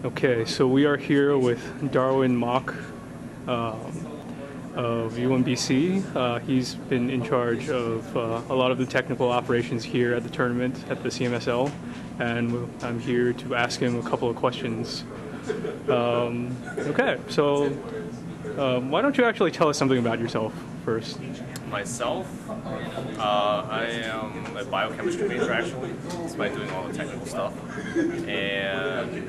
Okay, so we are here with Darwin Mach of UMBC. He's been in charge of a lot of the technical operations here at the tournament at the CMSL, and I'm here to ask him a couple of questions. Okay, so why don't you actually tell us something about yourself first? Myself, I am a biochemistry major actually, despite doing all the technical stuff. And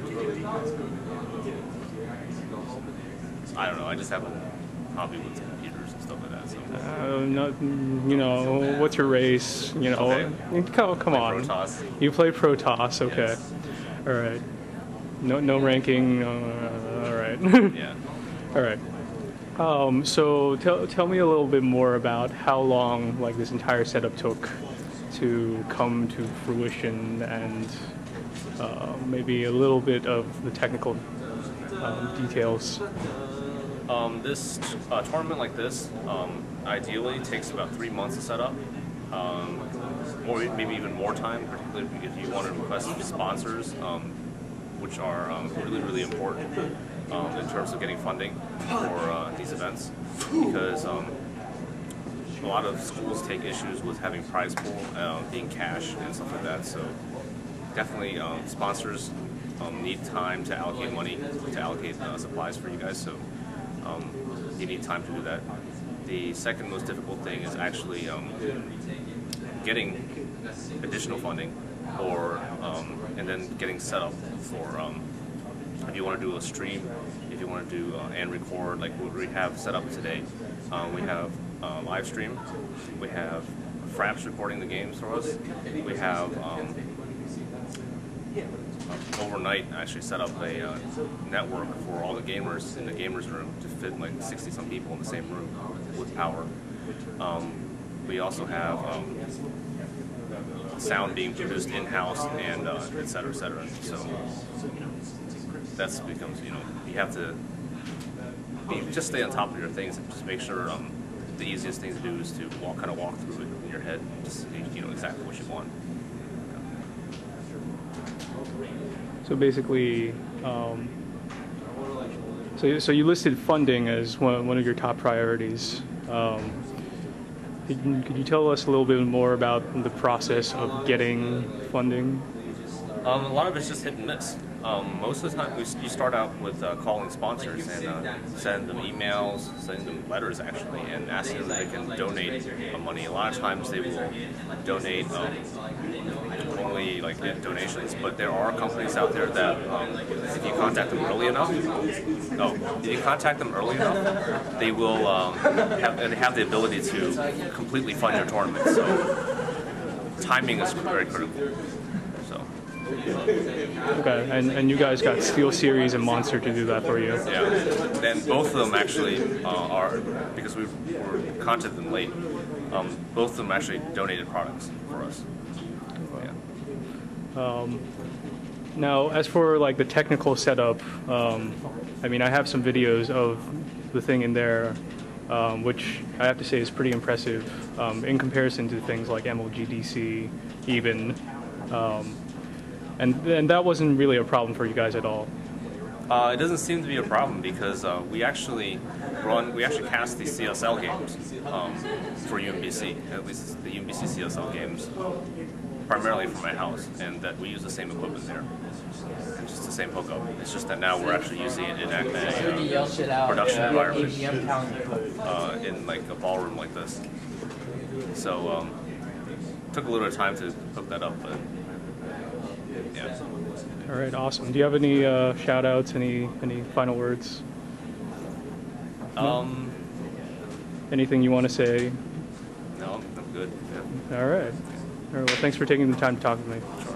I don't know, I just have a hobby with computers and stuff like that. So. What's your race? Okay. Come on. Protoss. You play Protoss, okay. Yes. All right. No ranking. All right. Yeah. All right. So tell me a little bit more about how long this entire setup took to come to fruition, and maybe a little bit of the technical details. This tournament like this ideally takes about 3 months to set up, or maybe even more time, particularly if you want to request sponsors, which are really important in terms of getting funding for these events, because a lot of schools take issues with having prize pool being cash and stuff like that. So definitely sponsors need time to allocate money, to allocate supplies for you guys. So you need time to do that. The second most difficult thing is actually getting additional funding, or and then getting set up for if you want to do a stream, if you want to do and record like what we have set up today. We have live stream, we have Fraps recording the games for us, we have overnight actually set up a network for all the gamers in the gamers room to fit like 60 some people in the same room with power. We also have sound being produced in-house, and et cetera, et cetera. So that's becomes, you have to just stay on top of your things and just make sure the easiest thing to do is to kind of walk through it in your head, just so you know exactly what you want. So basically, so you listed funding as one of your top priorities. Could you tell us a little bit more about the process of getting funding? A lot of it's just hit and miss. Most of the time, you start out with calling sponsors and send them emails, sending them letters actually, and asking them if they can donate money. A lot of times they will donate only donations, but there are companies out there that if you contact them early enough, they will have the ability to completely fund your tournament. So timing is very critical. Okay, and you guys got Steel Series and Monster to do that for you. Yeah, and both of them actually are, because we contacted them late, both of them actually donated products for us. Yeah. Now, as for the technical setup, I mean, I have some videos of the thing in there, which I have to say is pretty impressive in comparison to things like MLGDC even. And that wasn't really a problem for you guys at all. It doesn't seem to be a problem because we actually cast the CSL games for UMBC, at least the UMBC CSL games, primarily for my house, and that we use the same equipment there, and just the same hookup. It's just that now we're actually using it in a production environment, in a ballroom like this. So took a little bit of time to hook that up, but. Yeah. All right, awesome. Do you have any shout-outs, any final words? Anything you want to say? No, I'm good. Yeah. All right. Well, thanks for taking the time to talk with me. Sure.